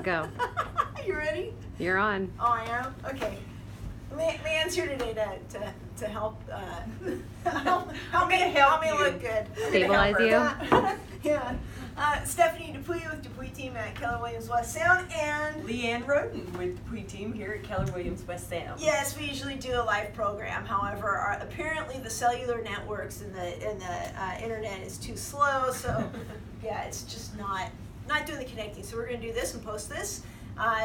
Go. You ready? You're on. Oh, I am? Okay. Leanne's here today to help, help me look good. Stabilize you. Yeah. Stephanie Dupuy with Dupuy Team at Keller Williams West Sound, and Leanne Roden with Dupuy Team here at Keller Williams West Sound. yes, we usually do a live program. However, apparently the cellular networks and the internet is too slow, so yeah, it's just not doing the connecting. So we're going to do this and post this.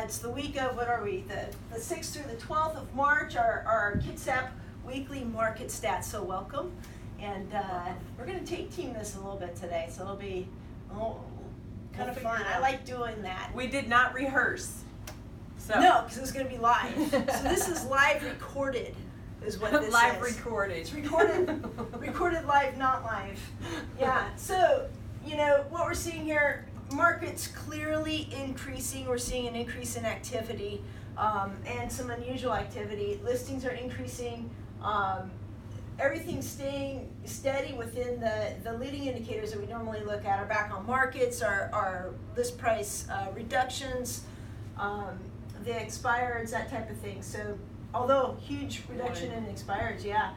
It's the week of, what are we, the 6th through the 12th of March, our Kitsap weekly market stats, so welcome. And we're going to take team this a little bit today, so it'll be kind of fun. I like doing that. We did not rehearse. So. No, because it's going to be live. So this is live recorded, is what this live is. recorded. It's recorded live, not live. Yeah, so, what we're seeing here, markets clearly increasing. We're seeing an increase in activity and some unusual activity. Listings are increasing. Everything's staying steady within the leading indicators that we normally look at. Our back on markets, our list price reductions, the expireds, that type of thing. So although huge reduction in expireds, yeah.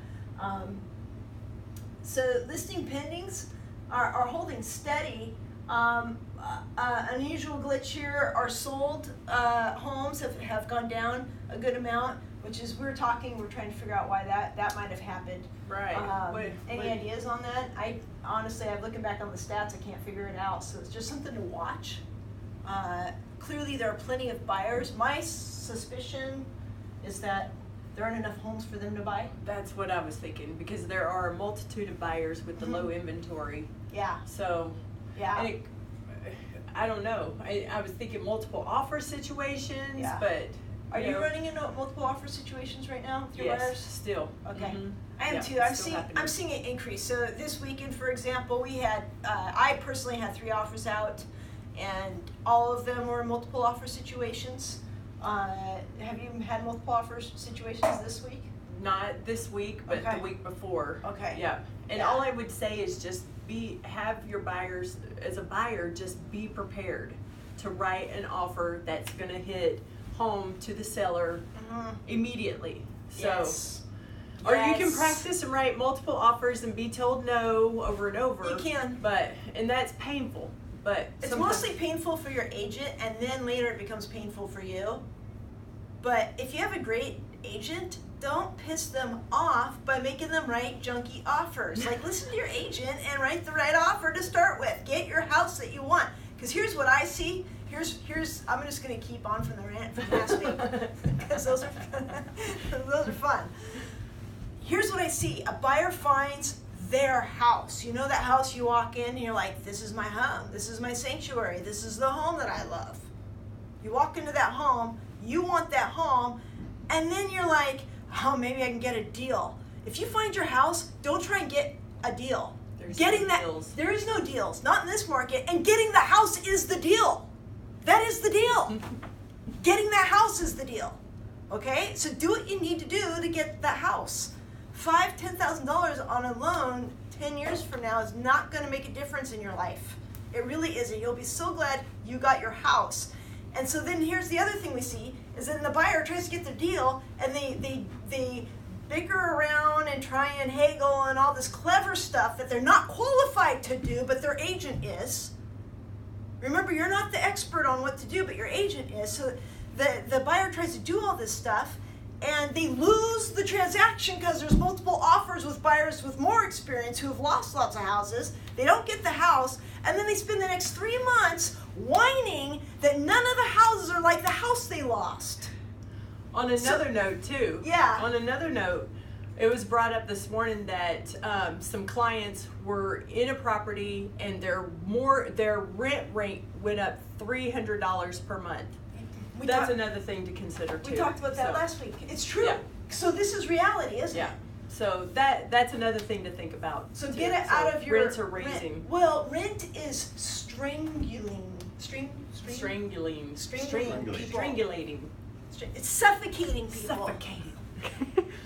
So listing pendings are holding steady. Unusual glitch here, our sold homes have gone down a good amount, which is, we're trying to figure out why that might have happened. Right. Any ideas on that? I'm looking back on the stats, I can't figure it out, so it's just something to watch. Clearly there are plenty of buyers. My suspicion is that there aren't enough homes for them to buy. That's what I was thinking, because there are a multitude of buyers with the low inventory. Yeah. So, yeah. And I don't know. I was thinking multiple offer situations, Yeah. but Are you running into multiple offer situations right now with your yes, buyers? still. Okay. Mm-hmm. I am Yeah, too. it's still happening. I'm seeing it increase. So this weekend, for example, we had, I personally had 3 offers out, and all of them were multiple offer situations. Have you had multiple offer situations this week? Not this week, but Okay. the week before. Okay. Yeah. And Yeah. all I would say is just have your buyers, as a buyer, just be prepared to write an offer that's going to hit home to the seller immediately. So, Yes. or you can Yes. practice and write multiple offers and be told no over and over. You can. And that's painful. But It's mostly painful for your agent, and then later it becomes painful for you. But if you have a great agent, don't piss them off by making them write junky offers. Like, listen to your agent and write the right offer to start with. Get your house that you want. Because here's what I see. I'm just going to keep on from the rant from last week, because those are fun. Here's what I see. A buyer finds their house. You know that house you walk in and you're like, this is my home. This is my sanctuary. This is the home that I love. You walk into that home. You want that home. And then you're like, oh, maybe I can get a deal. If you find your house, don't try and get a deal. There is no deals, not in this market, and getting the house is the deal. That is the deal. Getting that house is the deal. Okay? So do what you need to do to get that house. $10,000 on a loan 10 years from now is not going to make a difference in your life. It really isn't. You'll be so glad you got your house. And so then here's the other thing we see, is then the buyer tries to get the deal, and they bicker around and try and haggle and all this clever stuff that they're not qualified to do, but their agent is. Remember, you're not the expert on what to do, but your agent is. So the buyer tries to do all this stuff, and they lose the transaction because there's multiple offers with buyers with more experience who have lost lots of houses. They don't get the house, and then they spend the next 3 months whining that none of the houses are like the house they lost. On another note, too. Yeah. On another note, it was brought up this morning that some clients were in a property and their rent rate went up $300 per month. That's another thing to consider too. We talked about that last week. It's true. Yeah. So this is reality, isn't it? Yeah. So that's another thing to think about. So too. get it out of your rents are raising. Rent is strangulating Strangulating. It's suffocating people. Suffocating.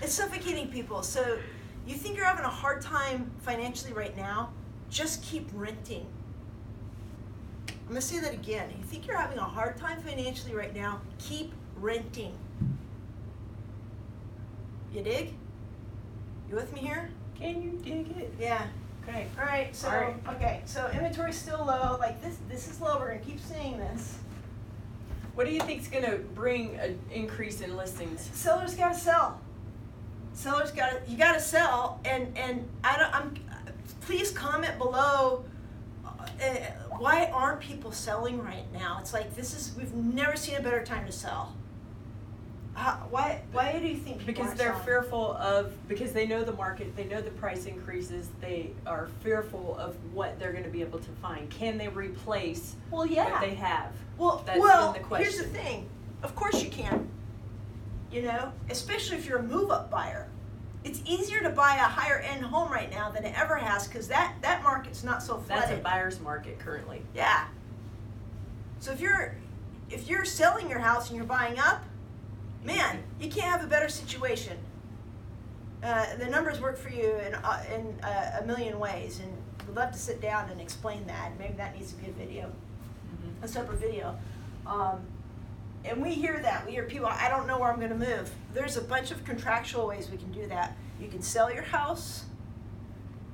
It's suffocating people. So you think you're having a hard time financially right now? Just keep renting. I'm gonna say that again. You think you're having a hard time financially right now, keep renting. You dig? You with me here? Can you dig it? Yeah. Okay. All right, so, All right. okay, so inventory's still low, like this is low, we're gonna keep saying this. What do you think's gonna bring an increase in listings? Sellers gotta sell. You gotta sell, and please comment below, why aren't people selling right now? It's like, we've never seen a better time to sell. Why do you think people Because aren't they're selling? fearful because they know the market, they know the price increases, they are fearful of what they're gonna be able to find. Can they replace Well, yeah. what they have? Well, That's been the here's question. the thing. Of course you can. You know, especially if you're a move-up buyer. It's easier to buy a higher-end home right now than it ever has, because that market's not so flooded. That's a buyer's market currently. Yeah. So if you're selling your house and you're buying up, man, you can't have a better situation. The numbers work for you in a million ways, and we'd love to sit down and explain that. Maybe that needs to be a video, a separate video. And we hear that. We hear people, I don't know where I'm going to move. There's a bunch of contractual ways we can do that. You can sell your house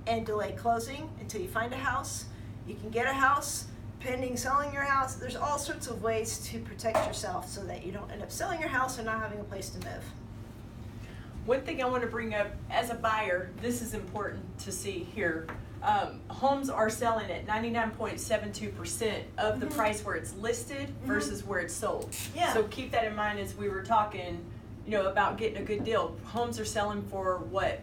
and delay closing until you find a house. You can get a house pending selling your house. There's all sorts of ways to protect yourself so that you don't end up selling your house or not having a place to move. One thing I want to bring up as a buyer, this is important to see here. Homes are selling at 99.72% of the price where it's listed versus where it's sold. Yeah. So keep that in mind as we were talking, about getting a good deal. Homes are selling for what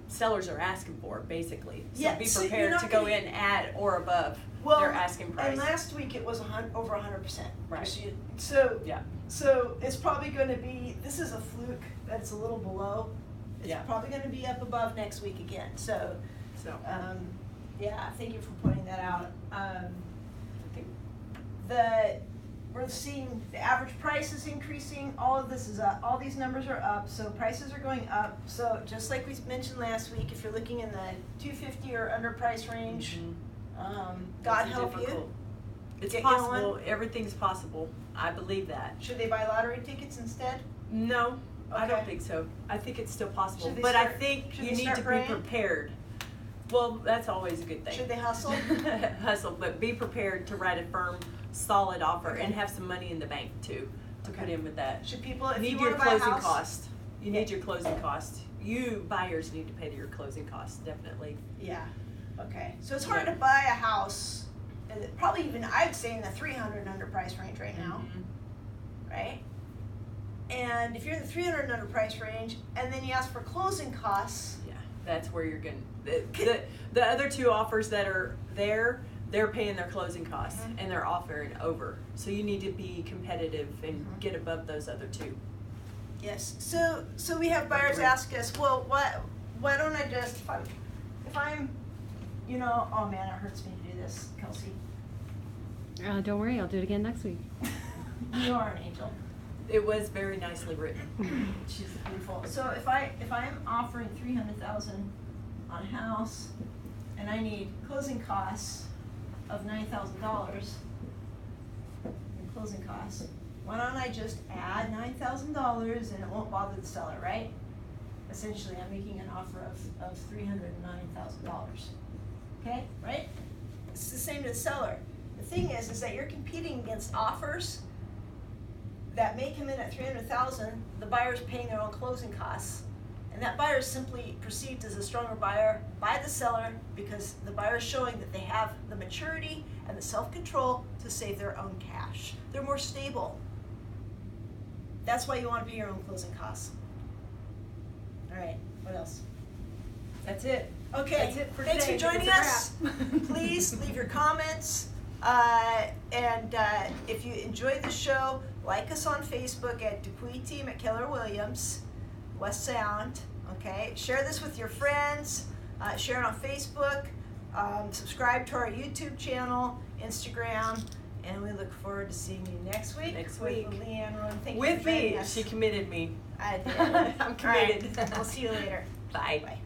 sellers are asking for, basically. So Yeah, be so prepared you're to not go gonna- in at or above their asking price. And last week it was over 100%. Right. So Yeah. So it's probably going to be, this is a fluke that's a little below. It's Yeah. probably going to be up above next week again. So, So yeah, thank you for pointing that out. We're seeing the average price is increasing. All of this is up. All these numbers are up. So prices are going up. So just like we mentioned last week, if you're looking in the 250 or under price range, God it's help difficult. you. It's Get possible. going. Everything's possible. I believe that. Should they buy lottery tickets instead? No, I don't Okay. think so. I think it's still possible, Should they but I start- think should you they need start to praying? be prepared. Well, that's always a good thing. Should they hustle? Hustle, but be prepared to write a firm, solid offer Okay. and have some money in the bank too to put Okay. in with that. Should people, You if need you your want to buy a closing house, cost. You need your closing cost. You buyers need to pay your closing costs, definitely. Yeah. Okay. So it's hard Yeah. to buy a house, probably even I'd say in the 300 and under price range right now, right? And if you're in the 300 and under price range, and then you ask for closing costs, Yeah, that's where you're going. The other two offers that are there, they're paying their closing costs and they're offering over. So you need to be competitive and get above those other two. yes. So we have buyers ask us, well, why don't I just if I'm, oh man, it hurts me to do this, Kelsey. Don't worry, I'll do it again next week. You are an angel. It was very nicely written. She's beautiful. So if I'm offering $300,000 on a house, and I need closing costs of $9,000 in closing costs, why don't I just add $9,000 and it won't bother the seller, right? Essentially, I'm making an offer of $309,000. Okay, right? It's the same to the seller. The thing is that you're competing against offers that may come in at $300,000. The buyer's paying their own closing costs, and that buyer is simply perceived as a stronger buyer by the seller because the buyer is showing that they have the maturity and the self-control to save their own cash. They're more stable. That's why you want to pay your own closing costs. All right, what else? That's it. Okay, That's it for thanks today. for joining It's a us. wrap. Please leave your comments. And if you enjoyed the show, like us on Facebook at Dupuy Team at Keller Williams, West Sound. Okay, share this with your friends. Share it on Facebook. Subscribe to our YouTube channel, Instagram, and we look forward to seeing you next week. Next with week. Leanne Rowan. Thank you With for joining me, us. she committed me. I did. I'm committed. All right, we'll see you later. Bye. Bye.